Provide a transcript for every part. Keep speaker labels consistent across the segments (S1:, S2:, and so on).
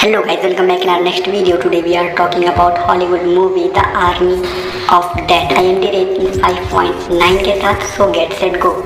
S1: Hello guys, welcome back in our next video. Today we are talking about Hollywood movie The Army of Dead. IMDb rating 5.9 के साथ. So get set go.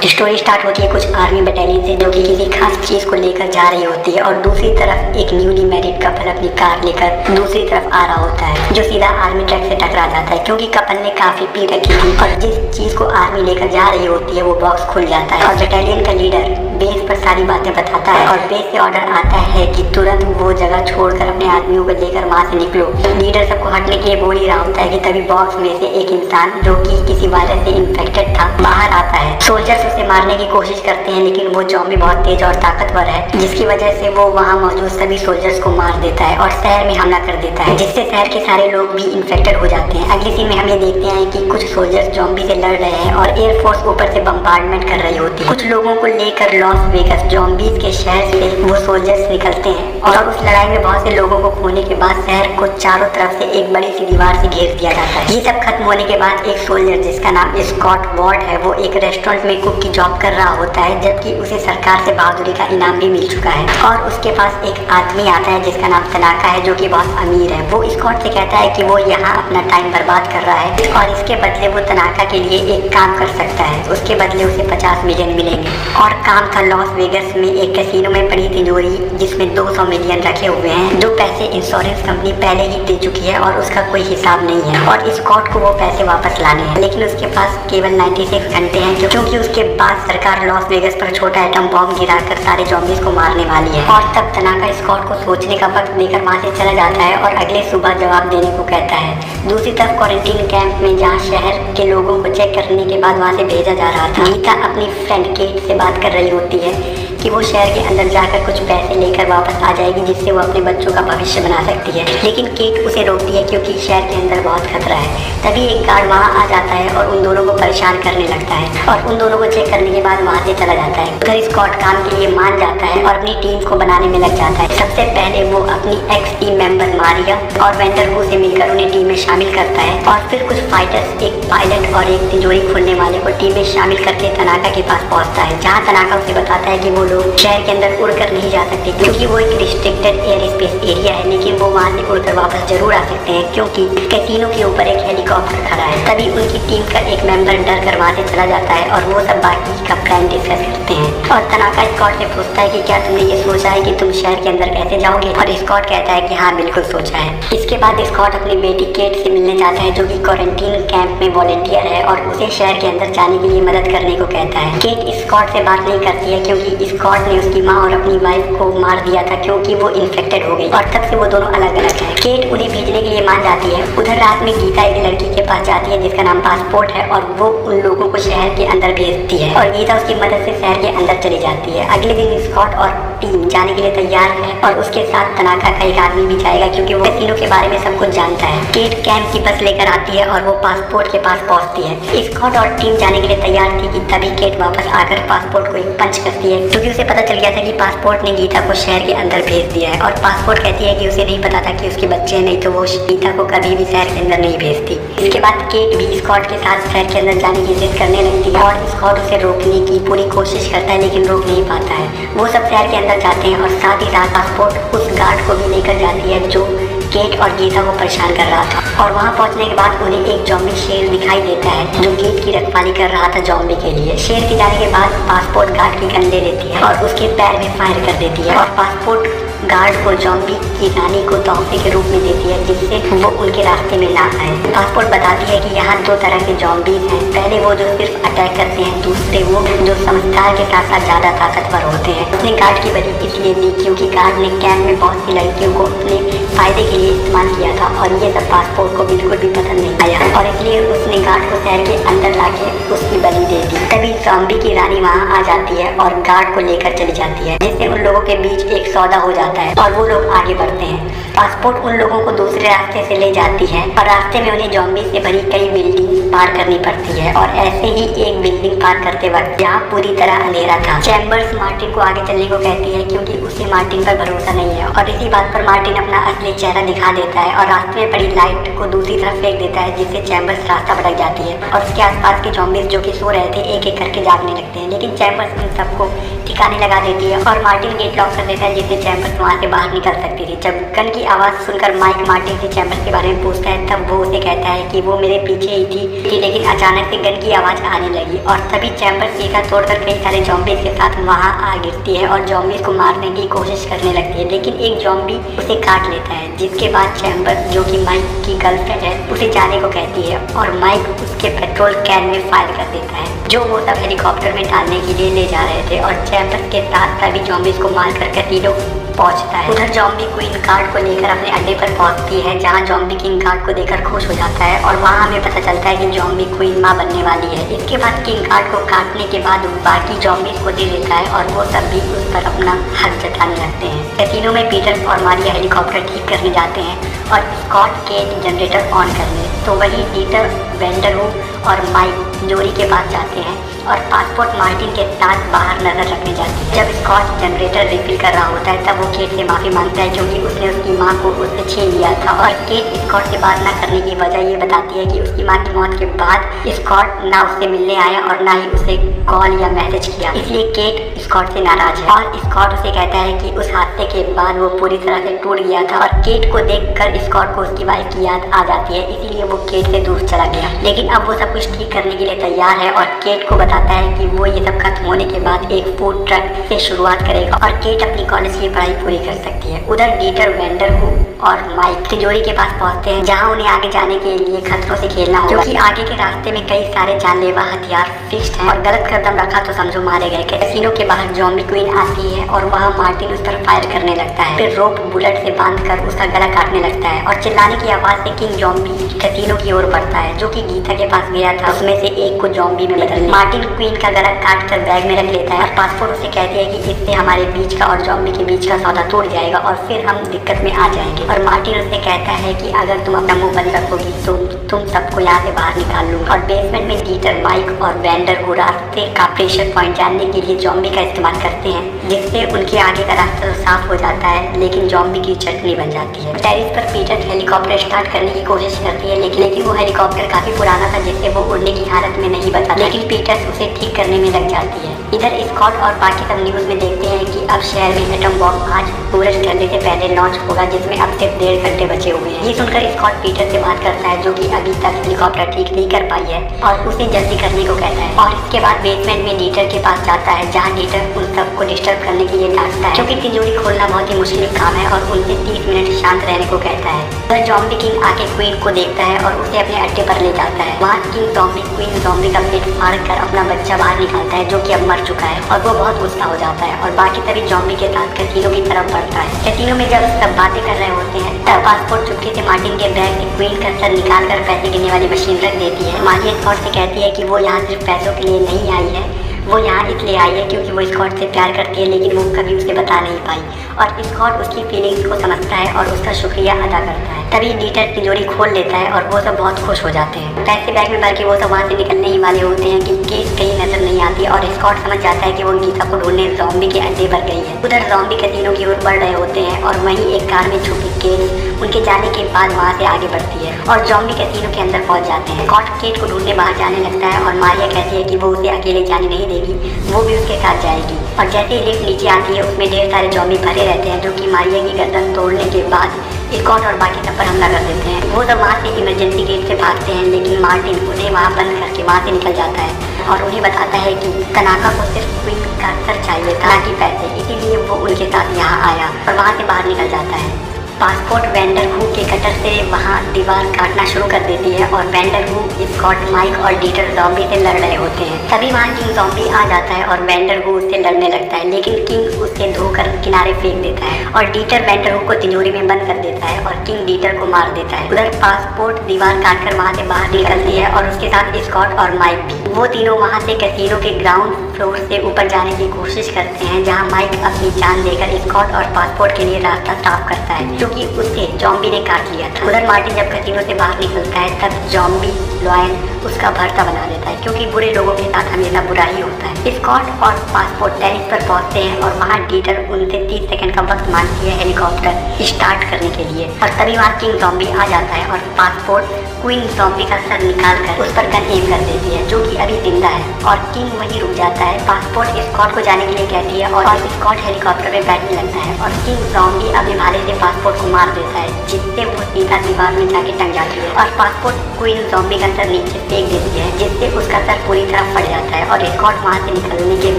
S1: Story start होती है कुछ army battalion से जो कि किसी खास चीज को लेकर जा रही होती है और दूसरी तरफ एक न्यूली मैरिड कपल अपनी कार लेकर दूसरी तरफ आ रहा होता है जो सीधा आर्मी ट्रक से टकरा जाता है क्योंकि कपल ने काफी पी रखी थी और जिस चीज को आर्मी लेकर जा रही होती है वो बॉक्स खुल जाता है और बटालियन का लीडर बेस पर सारी बातें बताता है और बेस से ऑर्डर आता है कि तुरंत वो जगह छोड़कर अपने आदमियों को लेकर वहाँ से निकलो। लीडर सबको हटने के लिए बोल ही रहा होता है कि तभी बॉक्स में से एक इंसान जो कि किसी वायरस से इन्फेक्टेड था बाहर आता है। सोल्जर्स उसे मारने की कोशिश करते हैं लेकिन वो ज़ॉम्बी बहुत तेज और ताकतवर है जिसकी वजह से वो वहाँ मौजूद सभी सोल्जर्स को मार देता है और शहर में हमला कर देता है जिससे शहर के सारे लोग भी इन्फेक्टेड हो जाते हैं। अगले सीन में हम ये देखते हैं कि कुछ सोल्जर्स ज़ॉम्बी से लड़ रहे हैं और एयरफोर्स ऊपर से बम्बार्डमेंट कर रही होती है। कुछ लोगों को लेकर लॉस वेगस ज़ॉम्बीज के शहर से वो सोल्जर्स निकलते हैं और उस लड़ाई में बहुत से लोगों को खोने के बाद शहर को चारों तरफ से एक बड़ी सी दीवार से घेर दिया जाता है। ये सब खत्म होने के बाद एक सोल्जर जिसका नाम स्कॉट वॉर्ड है वो एक रेस्टोरेंट में कुक की जॉब कर रहा होता है जबकि उसे सरकार से बहादुरी का इनाम भी मिल चुका है और उसके पास एक आदमी आता है जिसका नाम तनाका है जो कि बहुत अमीर है। वो स्कॉट से कहता है कि वो यहाँ अपना टाइम बर्बाद कर रहा है और इसके बदले वो तनाका के लिए एक काम कर सकता है। उसके बदले उसे 50 मिलियन मिलेंगे और काम था लॉस वेगस में एक कैसीनो में पड़ी तिजोरी जिसमें 200 मिलियन रखे हुए हैं जो पैसे इंश्योरेंस कंपनी पहले ही दे चुकी है और उसका कोई हिसाब नहीं है और स्कॉट को वो पैसे वापस लाने हैं लेकिन उसके पास केवल 96 घंटे हैं क्योंकि उसके बाद सरकार लॉस वेगस पर छोटा एटम बॉम्ब गिराकर सारे ज़ॉम्बीज को मारने वाली है। और तब तनाका स्कॉट को सोचने का वक्त देकर वहाँ से चला जाता है और अगले सुबह जवाब देने को कहता है। दूसरी तरफ क्वारंटीन कैंप में जहाँ शहर के लोगों को चेक करने के बाद वहाँ से भेजा जा रहा था गीता अपनी फ्रेंड केट से बात कर रही होती है कि वो शहर के अंदर जाकर कुछ पैसे लेकर वापस आ जाएगी जिससे वो अपने बच्चों का भविष्य बना सकती है लेकिन केट उसे रोकती है क्योंकि शहर के अंदर बहुत खतरा है। तभी एक गार्ड वहाँ आ जाता है और उन दोनों को परेशान करने लगता है और उन दोनों को चेक करने के बाद वहाँ से चला जाता है। उधर स्कॉट काम के लिए मान जाता है और अपनी टीम को बनाने में लग जाता है। सबसे पहले वो अपनी एक्स टीम मेंबर मारिया और वेंडरवू से मिलकर उन्हें टीम में शामिल करता है और फिर कुछ फाइटर्स एक पायलट और एक तिजोरी खोलने वाले को टीम में शामिल करके तनाका के पास पहुँचता है जहाँ तनाका उसे बताता है कि वो लोग शहर के अंदर उड़कर नहीं जा सकते क्योंकि वो एक रिस्ट्रिक्टेड एयर स्पेस एरिया है लेकिन वो वहाँ से उड़कर वापस जरूर आ सकते हैं क्योंकि कैसीनो के ऊपर एक हेलीकॉप्टर खड़ा है। तभी उनकी टीम का एक मेंबर डर कर वहाँ से चला जाता है और वो सब बाकी का प्लान डिस्कस करते हैं और तनाका स्कॉट से पूछता है कि क्या तुमने ये सोचा है कि तुम शहर के अंदर कैसे जाओगे और स्कॉट कहता है कि हाँ बिल्कुल सोचा है। इसके बाद स्कॉट अपनी बेटी केट से मिलने जाता है जो कि क्वारंटीन कैंप में वॉलंटियर है और उसे शहर के अंदर जाने के लिए मदद करने को कहता है। केट स्कॉट से बात नहीं करती है क्योंकि स्कॉट ने उसकी माँ और अपनी वाइफ को मार दिया था क्योंकि वो इन्फेक्टेड हो गई और तब से वो दोनों अलग अलग हैं। केट उन्हें भेजने के लिए मान जाती है। उधर रात में गीता एक लड़की के पास जाती है जिसका नाम पासपोर्ट है और वो उन लोगों को शहर के अंदर भेजती है और गीता उसकी मदद से शहर के अंदर चली जाती है। अगले दिन स्कॉट और टीम जाने के लिए तैयार है और उसके साथ तनाका का एक आदमी भी जाएगा क्योंकि वो कैसीनो के बारे में सब कुछ जानता है। केट कैंप की बस लेकर आती है और वो पासपोर्ट के पास पहुंचती है। स्कॉट और टीम जाने के लिए तैयार थी कि तभी केट वापस आकर पासपोर्ट को एक पंच करती है क्योंकि उसे पता चल गया था कि पासपोर्ट ने गीता को शहर के अंदर भेज दिया है और पासपोर्ट कहती है कि उसे नहीं पता था कि उसके बच्चे हैं, नहीं तो वो गीता को कभी भी शहर के अंदर नहीं भेजती। इसके बाद केट भी स्कॉट के साथ शहर के अंदर जाने की जिद करने लगती है और स्कॉट उसे रोकने की पूरी कोशिश करता है लेकिन रोक नहीं पाता है। वो सब शहर के अंदर जाते हैं और साथ ही साथ पासपोर्ट उस गार्ड को भी लेकर जाती है जो केट और गीता को परेशान कर रहा था और वहाँ पहुँचने के बाद उन्हें एक ज़ॉम्बी शेर दिखाई देता है जो गेट की रखवाली कर रहा था ज़ॉम्बी के लिए। शेर के जाने के बाद पासपोर्ट गार्ड की गन ले लेती है और उसके पैर में फायर कर देती है और पासपोर्ट गार्ड को ज़ॉम्बी की रानी को तोहफे के रूप में देती है जिससे वो उनके रास्ते में ना आए। पासपोर्ट बताती है कि यहाँ 2 तरह के ज़ॉम्बीज हैं, पहले वो जो सिर्फ अटैक करते हैं, दूसरे वो जो समझदार के साथ साथ ज़्यादा ताकतवर होते हैं। उसने गार्ड की वजह इसलिए दी क्योंकि गार्ड ने कैंप में बहुत सी लड़कियों को अपने फायदे के लिए इस्तेमाल किया था और ये सब पासपोर्ट को बिल्कुल भी पसंद नहीं आया और इसलिए उसने गार्ड को शहर के अंदर लाके उसकी बलि दे दी। तभी ज़ॉम्बी की रानी वहाँ आ जाती है और गार्ड को लेकर चली जाती है जिससे उन लोगों के बीच एक सौदा हो जाता है और वो लोग आगे बढ़ते हैं। पासपोर्ट उन लोगों को दूसरे रास्ते से ले जाती है और रास्ते में उन्हें जॉम्बी से भरी कई बिल्डिंग पार करनी पड़ती है। और ऐसे ही एक बिल्डिंग पार करते वक्त जहाँ पूरी तरह अंधेरा था, चैम्बर्स मार्टिन को आगे चलने को कहती है क्योंकि उसे मार्टिन पर भरोसा नहीं है। और इसी बात पर मार्टिन अपना असली चेहरा दिखा देता है और रास्ते में पड़ी लाइट को दूसरी तरफ फेंक देता है, जिससे चैम्बर्स रास्ता भटक जाती है और उसके आसपास के जॉम्बीज जो कि सो रहे थे एक एक करके जागने लगते हैं। लेकिन चैम्बर्स उन सबको ठिकाने लगा देती है और मार्टिन गेट लॉक कर देता है, जिससे चैम्बर्स वहाँ से बाहर निकल सकती थी। जब गन की आवाज़ सुनकर माइक मार्टिन से चैम्बर्स के बारे में पूछता है, तब वो उसे कहता है कि वो मेरे पीछे ही थी, लेकिन अचानक से गन की आवाज़ आने लगी और तभी चैम्बर्स सीखा तोड़कर कई सारे जॉम्बीज के साथ वहाँ आ गिरती है और जॉम्बीज को मारने की कोशिश करने लगती है। लेकिन एक जॉम्बी उसे काट लेता है, जिसके बाद चैम्बर्स जो कि माइक की गर्लफ्रेंड है उसे जाने को कहती है और माइक उसके पेट्रोल कैन में फायर कर देता है, जो वो सब हेलीकॉप्टर में डालने के लिए ले जा रहे थे। और चैम्बर्स के साथ सभी जॉम्बीज को मारकर कैसीनो पहुंचता है। उधर जॉम्बी क्वीन कार्ड को लेकर अपने अड्डे पर पहुंचती है, जहां जॉम्बी किंग कार्ड को देखकर खुश हो जाता है और वहां हमें पता चलता है कि जॉम्बी क्वीन मां बनने वाली है। इसके बाद किंग कार्ड को काटने के बाद बाकी जॉम्बीज को दे देता है और वो सब भी उस पर अपना हक जताने लगते हैं। कैसीनो में पीटर और मारिया हेलीकॉप्टर ठीक करने जाते हैं और स्कॉट केट जनरेटर ऑन करने, तो वही डीटर वेंडरहू और माइक जोरी के पास जाते हैं और पासपोर्ट मार्टिन के साथ बाहर नजर रखने जाते हैं। जब स्कॉट जनरेटर रिफिल कर रहा होता है तब वो केट से माफ़ी मांगता है क्योंकि उसने उसकी माँ को उससे छीन लिया था। और केट स्कॉट से बात ना करने की वजह ये बताती है कि उसकी माँ की मौत के बाद स्कॉट ना उससे मिलने आया और ना ही उसे कॉल या मैसेज किया, इसलिए केट स्कॉट से नाराज है। और स्कॉट उसे कहता है कि उस हादसे के बाद वो पूरी तरह से टूट गया था और केट को देखकर स्कॉट को उसकी वाइफ की याद आ जाती है, इसीलिए वो केट से दूर चला गया। लेकिन अब वो सब कुछ ठीक करने के लिए तैयार है और केट को बताता है कि वो ये सब खत्म होने के बाद एक फूड ट्रक से शुरुआत करेगा और केट अपनी कॉलेज की पढ़ाई पूरी कर सकती है। उधर डीटर वेंडरहू और माइक तिजोरी के पास पहुंचते हैं, जहां उन्हें आगे जाने के लिए खतरों से खेलना होगा, क्योंकि आगे के रास्ते में कई सारे जानलेवा हथियार फिक्स्ड हैं और गलत कदम रखा तो समझो मारे गए। कैसीनो के बाहर जॉम्बी क्वीन आती है और वहाँ मार्टिन उस पर फायर करने लगता है, फिर रोप बुलेट से बांधकर उसका गला काटने लगता है और चिल्लाने की आवाज से किंग जॉम्बी कैसीनो की ओर बढ़ता है, जो कि गीता के पास गया था उसमें से एक को जॉम्बी में बदल। मार्टिन क्वीन का गला काट कर बैग में रख लेता है और पासपोर्ट उसे कहती है कि इससे हमारे बीच का और जॉम्बी के बीच का सौदा टूट जाएगा और फिर हम दिक्कत में आ जाएंगे। और मार्टिन उसे कहता है कि अगर तुम अपना मुंह बंद रखोगी तो तुम सबको यहाँ से बाहर निकाल लूंगा। और बेसमेंट में डीटर, माइक और वेंडरहू रास्ते का प्रेशर पॉइंट जानने के लिए जॉम्बी का इस्तेमाल करते हैं, जिससे उनके आगे का रास्ता तो साफ हो जाता है लेकिन जॉम्बी की चटनी बन जाती है। टेरिस पर पीटर हेलीकॉप्टर स्टार्ट करने की कोशिश करती है, लेकिन वो हेलीकॉप्टर काफी पुराना था जिससे वो उड़ने की हालत में नहीं बचा, लेकिन पीटर उसे ठीक करने में लग जाती है। इधर स्कॉट और बाकी सब न्यूज में देखते हैं कि अब शहर में एटम बॉम्ब आज सूरज ढलने से पहले लॉन्च होगा, जिसमें अब सिर्फ 1.5 घंटे बचे हुए हैं। ये सुनकर स्कॉट पीटर से बात करता है, जो कि अभी तक हेलीकॉप्टर ठीक नहीं कर पाई है और उसे जल्दी करने को कहता है। और इसके बाद बेसमेंट में डीटर के पास जाता है, जहाँ डीटर उन सबको डिस्टर्ब करने के लिए डांटता है, क्योंकि तिजोरी खोलना बहुत ही मुश्किल काम है और उनसे 30 मिनट शांत रहने को कहता है। वह जॉम्बी किंग आके क्वीन को देखता है और उसे अपने अड्डे पर ले जाता है। वहाँ किंग जॉम्बी क्वीन जॉम्बी का पेट फाड़ कर अपना बच्चा बाहर निकालता है, जो कि अब मर चुका है और वो बहुत गुस्सा हो जाता है और बाकी सभी जॉम्बी के साथ कैसीनो की तरफ बढ़ता है। कैसीनो में जब सब बातें कर रहे होते हैं तब पासपोर्ट चुपके से मार्टिन के बैग से क्वीन का सर निकाल कर पैसे गिनने वाली मशीन रख देती है। मारिया स्कॉट से कहती है कि वो यहाँ सिर्फ पैसों के लिए नहीं आई है, वो यहाँ इसलिए आई है क्योंकि वो स्कॉट से प्यार करती है, लेकिन वो कभी उसे बता नहीं पाई। और स्कॉट उसकी फीलिंग्स को समझता है और उसका शुक्रिया अदा करता है। तभी डीटर तिजोरी खोल लेता है और वो सब बहुत खुश हो जाते हैं। पैसे बैग में भर के वो सब वहाँ से निकलने ही वाले होते हैं कि केट कहीं नजर नहीं आती और स्कॉट समझ जाता है कि वो गीता को ढूंढने जॉम्बी के अड्डे पर गई है। उधर जॉम्बी कैसीनो की ओर बढ़ रहे होते हैं और वहीं एक कार में छुपी केट उनके जाने के बाद वहाँ से आगे बढ़ती है और जॉम्बी कैसीनो के अंदर पहुँच जाते हैं। स्कॉट केट को ढूंढने बाहर जाने लगता है और मारिया कहती है कि वो उसे अकेले जाने नहीं देगी, वो भी उसके साथ जाएगी। और जैसे ही लिफ्ट नीचे आती है उसमें ढेर सारे जॉम्बी भरे रहते हैं, जो कि मारिया की गर्दन तोड़ने के बाद स्कॉट और बाकी सब पर हमला कर देते हैं। वो सब वहाँ से इमरजेंसी गेट से भागते हैं, लेकिन मार्टिन उन्हें वहाँ बंद करके वहाँ से निकल जाता है और उन्हें बताता है कि तनाका को सिर्फ क्वीन का सर चाहिए था, ना कि पैसे, इसीलिए वो उनके साथ यहाँ आया और वहाँ से बाहर निकल जाता है। पासपोर्ट वेंडरहू के कटर से वहाँ दीवार काटना शुरू कर देती है और वेंडरहू, स्कॉट, माइक और डीटर जॉम्बी से लड़ रहे होते हैं। तभी वहाँ किंग जॉम्बी आ जाता है और वेंडरहू उससे लड़ने लगता है, लेकिन किंग उससे धोकर किनारे फेंक देता है और डीटर वेंडरहू को तिजोरी में बंद कर देता है और किंग डीटर को मार देता है। उधर पासपोर्ट दीवार काटकर वहाँ से बाहर निकलती है और उसके साथ स्कॉट और माइक भी। वो तीनों वहाँ से कैसीनो के ग्राउंड फ्लोर से ऊपर जाने की कोशिश करते हैं, जहाँ माइक अपनी जान देकर स्कॉट और पासपोर्ट के लिए रास्ता साफ करता है। कि उससे जॉम्बी ने काट लिया था। उधर मार्टिन जब कैसीनो से बाहर निकलता है तब जॉम्बी लॉयन उसका भर्ता बना देता है, क्योंकि बुरे लोगों के साथ हमेशा बुरा ही होता है। स्कॉट और पासपोर्ट टेरिस पर पहुंचते हैं और वहाँ डीटर उनसे 30 सेकंड का वक्त मांगती है हेलीकॉप्टर स्टार्ट करने के लिए। और तभी वहाँ किंग जॉम्बी आ जाता है और पासपोर्ट क्वीन जॉम्बी का सर निकाल कर उस पर गन एम कर देती है, जो कि अभी जिंदा है। और किंग वहीं रुक जाता है। पासपोर्ट स्कॉट को जाने के लिए कहती है और स्कॉट हेलीकॉप्टर में बैठने लगता है और किंग जॉम्बी अपने भाले से पासपोर्ट को मार देता है, जिससे वो सीधा दीवार में जाके टंग जाती है। और पासपोर्ट क्वीन जॉम्बी का सर नीचे फेंक देती है, जिससे उसका सर पूरी तरह फट जाता है। और स्कॉट वहाँ से निकलने के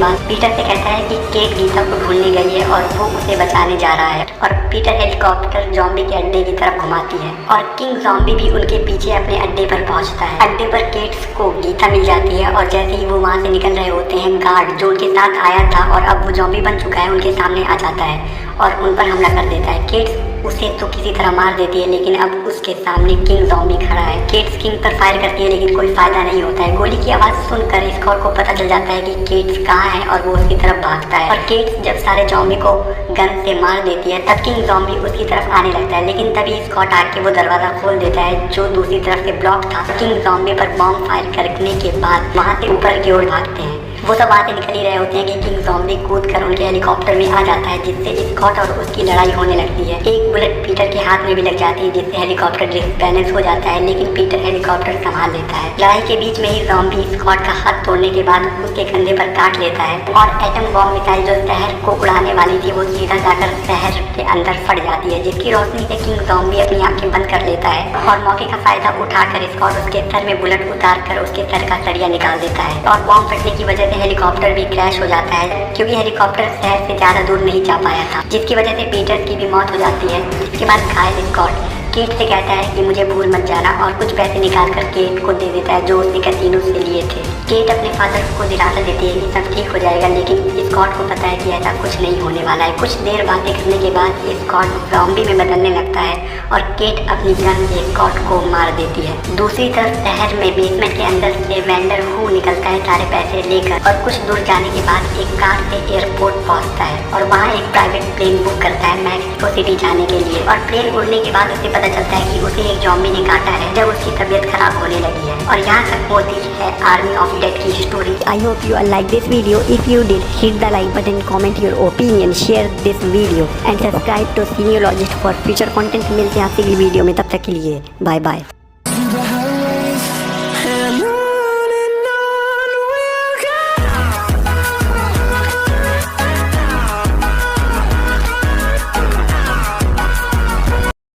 S1: बाद पीटर से कहता है कि केट गीता को ढूंढने गई है और वो उसे बचाने जा रहा है। और पीटर हेलीकॉप्टर जॉम्बी के अड्डे की तरफ घुमाती है और किंग जॉम्बी भी उनके पीछे अपने अड्डे पर पहुंचता है। अड्डे पर केट्स को गीता मिल जाती है और जैसे ही वो वहाँ से निकल रहे होते हैं, गार्ड जो उनके साथ आया था और अब वो जॉम्बी बन चुका है, उनके सामने आ जाता है और उन पर हमला कर देता है। केट्स उसे तो किसी तरह मार देती है, लेकिन अब उसके सामने किंग जॉम्बी खड़ा है। केट्स किंग पर फायर करती है, लेकिन कोई फायदा नहीं होता है। गोली की आवाज़ सुनकर स्कॉट को पता चल जाता है कि केट्स कहाँ है और वो उसकी तरफ भागता है। और केट्स जब सारे जॉम्बी को गन से मार देती है तब किंग जॉम्बी उसकी तरफ आने लगता है, लेकिन तभी स्कॉट आके वो दरवाज़ा खोल देता है जो दूसरी तरफ से ब्लॉक था। किंग जॉम्बी पर बॉम्ब फायर करने के बाद वहाँ से ऊपर की ओर भागते हैं। वो सब वहाँ से निकल ही रहे होते हैं कि किंग जॉम्बी कूद कर उनके हेलीकॉप्टर में आ जाता है, जिससे स्कॉट और उसकी लड़ाई होने लगती है। एक बुलेट पीटर के हाथ में भी लग जाती है, जिससे हेलीकॉप्टर डिसबैलेंस हो जाता है, लेकिन पीटर हेलीकॉप्टर संभाल लेता है। लड़ाई के बीच में ही जॉम्बी स्कॉट का हाथ तोड़ने के बाद उसके कंधे पर काट लेता है और एटम बॉम्ब मिसाइल जो शहर को उड़ाने वाली थी वो सीधा जाकर शहर के अंदर फट जाती है, जिसकी रोशनी से किंग जॉम्बी अपनी आंखें बंद कर लेता है और मौके का फायदा उठाकर स्कॉट उसके सर में बुलेट उतार कर उसके सर का सरिया निकाल देता है। और बॉम्ब फटने की वजह से हेलीकॉप्टर भी क्रैश हो जाता है, क्योंकि हेलीकॉप्टर शहर से ज़्यादा दूर नहीं जा पाया था, जिसकी वजह से पीटर की भी मौत हो जाती है। इसके बाद घायल स्कॉट केट से कहता है कि मुझे भूल मत जाना और कुछ पैसे निकाल कर केट को दे देता है जो उसने कैसीनो से लिए थे। केट अपने फादर को दिलासा देती है कि सब ठीक हो जाएगा, लेकिन स्कॉट को पता है कि ऐसा कुछ नहीं होने वाला है। कुछ देर बातें करने के बाद स्कॉट ज़ॉम्बी में बदलने लगता है और केट अपनी गन से स्कॉट को मार देती है। दूसरी तरफ शहर में बेसमेंट के अंदर से वेंडर हू निकलता है सारे पैसे लेकर और कुछ दूर जाने के बाद एक कार से एयरपोर्ट पहुँचता है और वहाँ एक प्राइवेट प्लेन बुक करता है मैक्सिको सिटी जाने के लिए। और प्लेन उड़ने के बाद उसे पता चलता है कि उसे एक जॉम्बी ने काटा है जब उसकी तबीयत खराब होने लगी है। और यहाँ तक होती है आर्मी ऑफ डेड की story. I hope you like this video. If you did, hit the like button, comment your opinion, share this video and subscribe to Cineologist for future content. मिलते हैं अगली वीडियो में, तब तक के लिए bye bye.